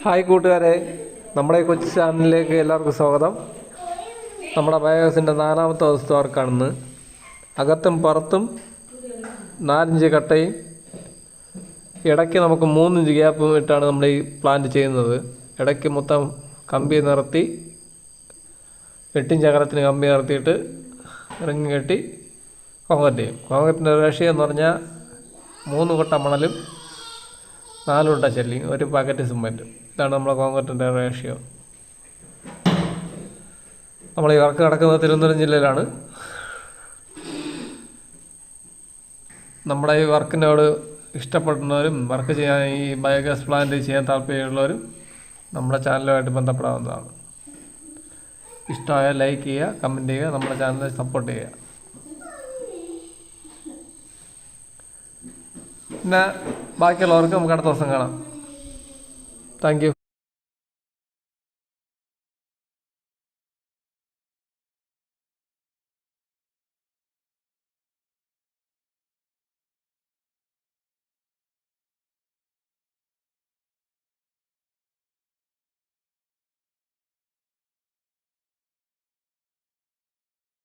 Hi കൂട്ടുകാരെ, നമ്മുടെ ഈ കൊച്ചു ചാനലിലേക്ക് എല്ലാവർക്കും സ്വാഗതം. നമ്മുടെ ബയോഗ്യാസിൻ്റെ 4ാമത്തെ ദിവസത്തെ വർക്കാണെന്ന്. അകത്തും പുറത്തും 4 ഇഞ്ച് കട്ടയും ഇടയ്ക്ക് നമുക്ക് 3 ഇഞ്ച് ഗ്യാപ്പും ഇട്ടാണ് നമ്മൾ ഈ പ്ലാന്റ് ചെയ്യുന്നത്. ഇടയ്ക്ക് മൊത്തം കമ്പി നിർത്തി 8 ഇഞ്ച് അകലത്തിന് കമ്പി നിർത്തിയിട്ട് റിങ് കെട്ടി കോൺക്രീറ്റ് ചെയ്യും. കോൺക്രീറ്റിൻ്റെ റേഷ്യോ എന്ന് പറഞ്ഞാൽ 3 കൊട്ട മണലും 4 കൊട്ട ചെല്ലിയും 1 പാക്കറ്റ് സിമെൻറ്റും. ഇതാണ് നമ്മളെ കോൺക്രീറ്റിൻ്റെ റേഷ്യോ. നമ്മൾ ഈ വർക്ക് നടക്കുന്നത് തിരുവനന്തപുരം ജില്ലയിലാണ്. നമ്മുടെ ഈ വർക്കിനോട് ഇഷ്ടപ്പെടുന്നവരും വർക്ക് ചെയ്യാൻ ഈ ബയോഗ്യാസ് പ്ലാന്റ് ചെയ്യാൻ താല്പര്യമുള്ളവരും നമ്മുടെ ചാനലുമായിട്ട് ബന്ധപ്പെടാവുന്നതാണ്. ഇഷ്ടമായ ലൈക്ക് ചെയ്യുക, കമൻറ്റ് ചെയ്യുക, നമ്മുടെ ചാനലിനെ സപ്പോർട്ട് ചെയ്യുക. പിന്നെ ബാക്കിയുള്ളവർക്ക് നമുക്ക് അടുത്ത ദിവസം കാണാം. Thank you.